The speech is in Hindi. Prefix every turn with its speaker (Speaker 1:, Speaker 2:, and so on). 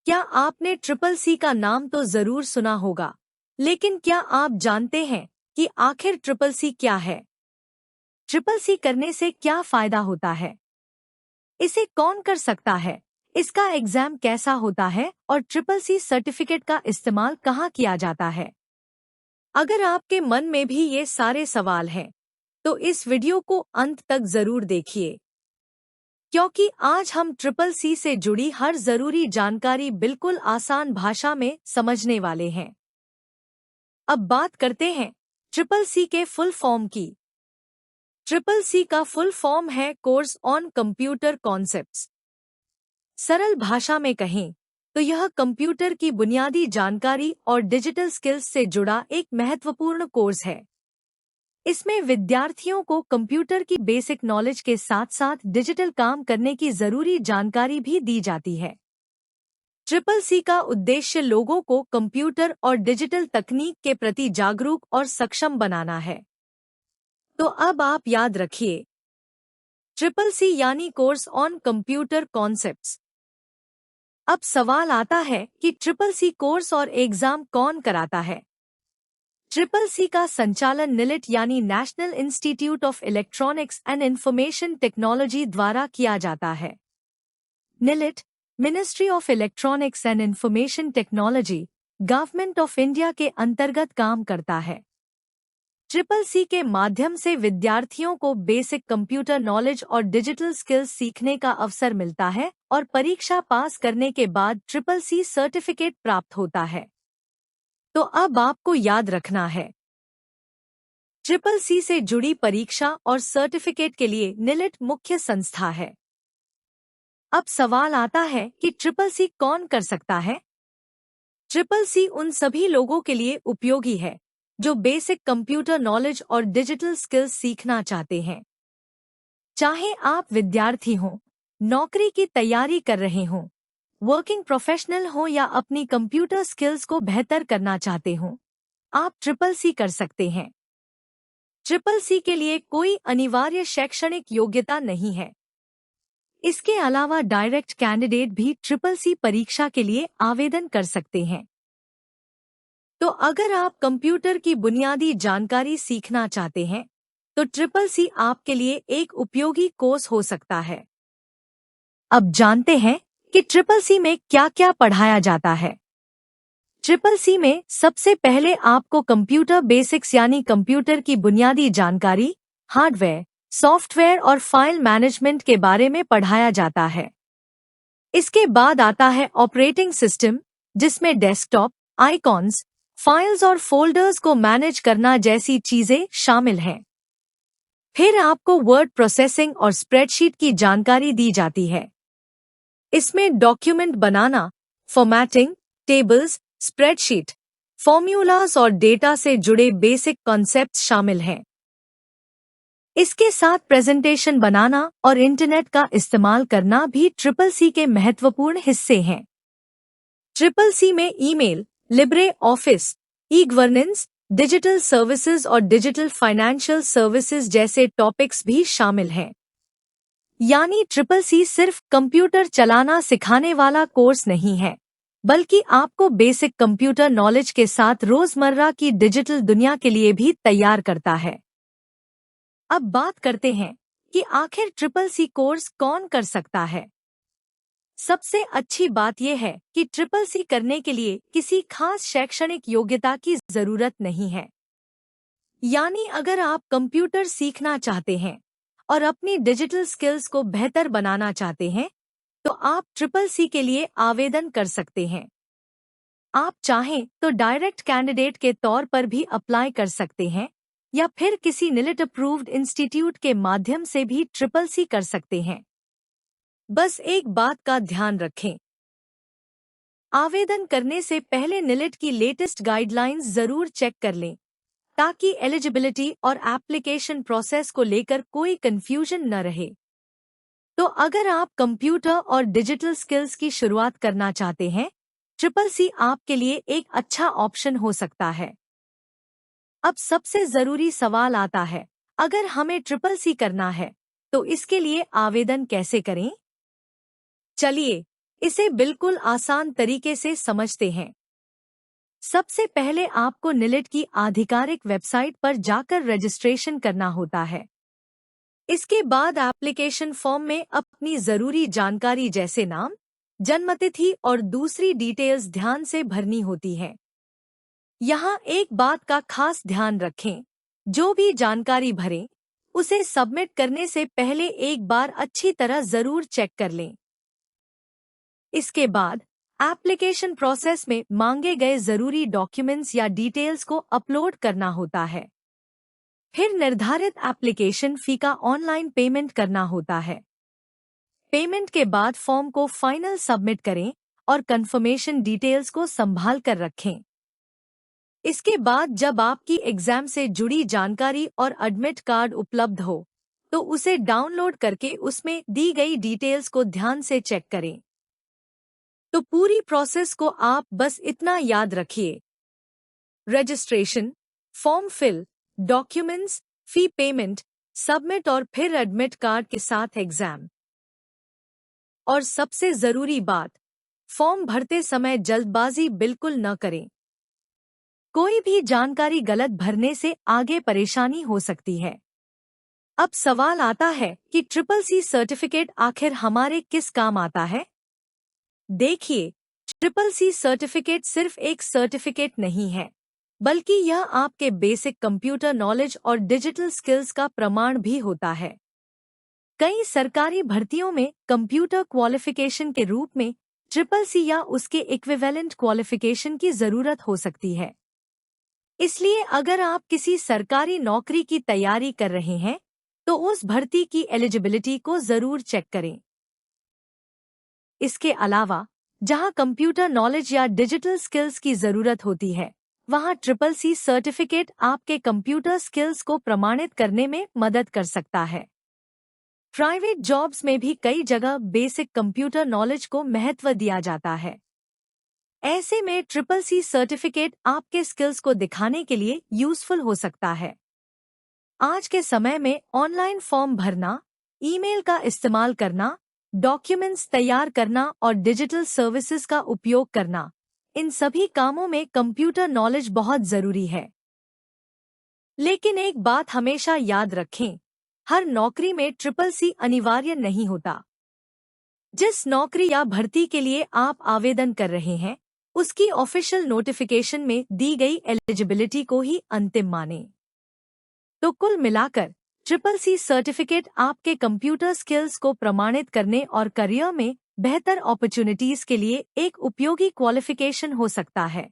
Speaker 1: क्या आपने ट्रिपल सी का नाम तो जरूर सुना होगा, लेकिन क्या आप जानते हैं कि आखिर ट्रिपल सी क्या है? ट्रिपल सी करने से क्या फायदा होता है? इसे कौन कर सकता है? इसका एग्जाम कैसा होता है और ट्रिपल सी सर्टिफिकेट का इस्तेमाल कहाँ किया जाता है? अगर आपके मन में भी ये सारे सवाल हैं, तो इस वीडियो को अंत तक जरूर देखिए, क्योंकि आज हम ट्रिपल सी से जुड़ी हर जरूरी जानकारी बिल्कुल आसान भाषा में समझने वाले हैं। अब बात करते हैं ट्रिपल सी के फुल फॉर्म की। ट्रिपल सी का फुल फॉर्म है कोर्स ऑन कंप्यूटर कॉन्सेप्ट्स। सरल भाषा में कहें तो यह कंप्यूटर की बुनियादी जानकारी और डिजिटल स्किल्स से जुड़ा एक महत्वपूर्ण कोर्स है। इसमें विद्यार्थियों को कंप्यूटर की बेसिक नॉलेज के साथ साथ डिजिटल काम करने की जरूरी जानकारी भी दी जाती है। ट्रिपल सी का उद्देश्य लोगों को कंप्यूटर और डिजिटल तकनीक के प्रति जागरूक और सक्षम बनाना है। तो अब आप याद रखिए, ट्रिपल सी यानी कोर्स ऑन कंप्यूटर कॉन्सेप्ट्स। अब सवाल आता है कि ट्रिपल सी कोर्स और एग्जाम कौन कराता है? ट्रिपल सी का संचालन निलिट यानी National Institute of Electronics and Information Technology द्वारा किया जाता है। NIELIT, Ministry of Electronics and Information Technology, Government of India के अंतर्गत काम करता है। ट्रिपल सी के माध्यम से विद्यार्थियों को बेसिक कंप्यूटर नॉलेज और डिजिटल स्किल्स सीखने का अवसर मिलता है और परीक्षा पास करने के बाद ट्रिपल सी सर्टिफिकेट प्राप्त होता है। तो अब आपको याद रखना है, ट्रिपल सी से जुड़ी परीक्षा और सर्टिफिकेट के लिए निलिट मुख्य संस्था है। अब सवाल आता है कि ट्रिपल सी कौन कर सकता है? ट्रिपल सी उन सभी लोगों के लिए उपयोगी है जो बेसिक कंप्यूटर नॉलेज और डिजिटल स्किल्स सीखना चाहते हैं। चाहे आप विद्यार्थी हों, नौकरी की तैयारी कर रहे हों, वर्किंग प्रोफेशनल हों या अपनी कंप्यूटर स्किल्स को बेहतर करना चाहते हों, आप ट्रिपल सी कर सकते हैं। ट्रिपल सी के लिए कोई अनिवार्य शैक्षणिक योग्यता नहीं है। इसके अलावा डायरेक्ट कैंडिडेट भी ट्रिपल सी परीक्षा के लिए आवेदन कर सकते हैं। तो अगर आप कंप्यूटर की बुनियादी जानकारी सीखना चाहते हैं, तो ट्रिपल सी आपके लिए एक उपयोगी कोर्स हो सकता है। अब जानते हैं कि ट्रिपल सी में क्या क्या पढ़ाया जाता है। ट्रिपल सी में सबसे पहले आपको कंप्यूटर बेसिक्स यानी कंप्यूटर की बुनियादी जानकारी, हार्डवेयर, सॉफ्टवेयर और फाइल मैनेजमेंट के बारे में पढ़ाया जाता है। इसके बाद आता है ऑपरेटिंग सिस्टम, जिसमें डेस्कटॉप, आइकॉन्स, फाइल्स और फोल्डर्स को मैनेज करना जैसी चीजें शामिल हैं। फिर आपको वर्ड प्रोसेसिंग और स्प्रेडशीट की जानकारी दी जाती है। इसमें डॉक्यूमेंट बनाना, फॉर्मेटिंग, टेबल्स, स्प्रेडशीट, फॉर्मूलाज और डेटा से जुड़े बेसिक कॉन्सेप्ट्स शामिल हैं। इसके साथ प्रेजेंटेशन बनाना और इंटरनेट का इस्तेमाल करना भी ट्रिपल सी के महत्वपूर्ण हिस्से हैं। ट्रिपल सी में email, Libre office, e governance, digital services और डिजिटल फाइनेंशियल सर्विसेज जैसे टॉपिक्स भी शामिल हैं। यानी ट्रिपल सी सिर्फ कंप्यूटर चलाना सिखाने वाला कोर्स नहीं है, बल्कि आपको बेसिक कंप्यूटर नॉलेज के साथ रोजमर्रा की डिजिटल दुनिया के लिए भी तैयार करता है। अब बात करते हैं कि आखिर ट्रिपल सी कोर्स कौन कर सकता है। सबसे अच्छी बात यह है कि ट्रिपल सी करने के लिए किसी खास शैक्षणिक योग्यता की जरूरत नहीं है। यानी अगर आप कंप्यूटर सीखना चाहते हैं और अपनी डिजिटल स्किल्स को बेहतर बनाना चाहते हैं, तो आप ट्रिपल सी के लिए आवेदन कर सकते हैं। आप चाहें तो डायरेक्ट कैंडिडेट के तौर पर भी अप्लाई कर सकते हैं या फिर किसी निलिट अप्रूव्ड इंस्टीट्यूट के माध्यम से भी ट्रिपल सी कर सकते हैं। बस एक बात का ध्यान रखें, आवेदन करने से पहले निलिट की लेटेस्ट गाइडलाइंस जरूर चेक कर लें, ताकि एलिजिबिलिटी और एप्लीकेशन प्रोसेस को लेकर कोई कंफ्यूजन न रहे। तो अगर आप कंप्यूटर और डिजिटल स्किल्स की शुरुआत करना चाहते हैं, ट्रिपल सी आपके लिए एक अच्छा ऑप्शन हो सकता है। अब सबसे जरूरी सवाल आता है, अगर हमें ट्रिपल सी करना है, तो इसके लिए आवेदन कैसे करें? चलिए इसे बिल्कुल आसान तरीके से समझते हैं। सबसे पहले आपको निलेट की आधिकारिक वेबसाइट पर जाकर रजिस्ट्रेशन करना होता है। इसके बाद एप्लीकेशन फॉर्म में अपनी जरूरी जानकारी जैसे नाम, जन्मतिथि और दूसरी डिटेल्स ध्यान से भरनी होती है। यहाँ एक बात का खास ध्यान रखें, जो भी जानकारी भरें, उसे सबमिट करने से पहले एक बार अच्छी तरह जरूर चेक कर लें। इसके बाद एप्लीकेशन प्रोसेस में मांगे गए जरूरी डॉक्यूमेंट्स या डिटेल्स को अपलोड करना होता है। फिर निर्धारित एप्लीकेशन फी का ऑनलाइन पेमेंट करना होता है। पेमेंट के बाद फॉर्म को फाइनल सबमिट करें और कंफर्मेशन डिटेल्स को संभाल कर रखें। इसके बाद जब आपकी एग्जाम से जुड़ी जानकारी और एडमिट कार्ड उपलब्ध हो, तो उसे डाउनलोड करके उसमें दी गई डिटेल्स को ध्यान से चेक करें। तो पूरी प्रोसेस को आप बस इतना याद रखिए: registration, form fill, documents, fee payment, submit और फिर एडमिट कार्ड के साथ एग्जाम। और सबसे जरूरी बात, फॉर्म भरते समय जल्दबाजी बिल्कुल न करें। कोई भी जानकारी गलत भरने से आगे परेशानी हो सकती है। अब सवाल आता है कि ट्रिपल सी सर्टिफिकेट आखिर हमारे किस काम आता है? देखिए, ट्रिपल सी सर्टिफिकेट सिर्फ एक सर्टिफिकेट नहीं है, बल्कि यह आपके बेसिक कंप्यूटर नॉलेज और डिजिटल स्किल्स का प्रमाण भी होता है। कई सरकारी भर्तियों में कंप्यूटर क्वालिफिकेशन के रूप में ट्रिपल सी या उसके इक्विवेलेंट क्वालिफिकेशन की जरूरत हो सकती है। इसलिए अगर आप किसी सरकारी नौकरी की तैयारी कर रहे हैं, तो उस भर्ती की एलिजिबिलिटी को जरूर चेक करें। इसके अलावा जहां कंप्यूटर नॉलेज या डिजिटल स्किल्स की जरूरत होती है, वहां ट्रिपल सी सर्टिफिकेट आपके कंप्यूटर स्किल्स को प्रमाणित करने में मदद कर सकता है। प्राइवेट जॉब्स में भी कई जगह बेसिक कंप्यूटर नॉलेज को महत्व दिया जाता है। ऐसे में ट्रिपल सी सर्टिफिकेट आपके स्किल्स को दिखाने के लिए यूजफुल हो सकता है। आज के समय में ऑनलाइन फॉर्म भरना, ईमेल का इस्तेमाल करना, डॉक्यूमेंट्स तैयार करना और डिजिटल सर्विसेज का उपयोग करना, इन सभी कामों में कंप्यूटर नॉलेज बहुत जरूरी है। लेकिन एक बात हमेशा याद रखें, हर नौकरी में ट्रिपल सी अनिवार्य नहीं होता। जिस नौकरी या भर्ती के लिए आप आवेदन कर रहे हैं, उसकी ऑफिशियल नोटिफिकेशन में दी गई एलिजिबिलिटी को ही अंतिम मानें। तो कुल मिलाकर ट्रिपल सी सर्टिफिकेट आपके कंप्यूटर स्किल्स को प्रमाणित करने और करियर में बेहतर अपॉर्चुनिटीज के लिए एक उपयोगी क्वालिफिकेशन हो सकता है।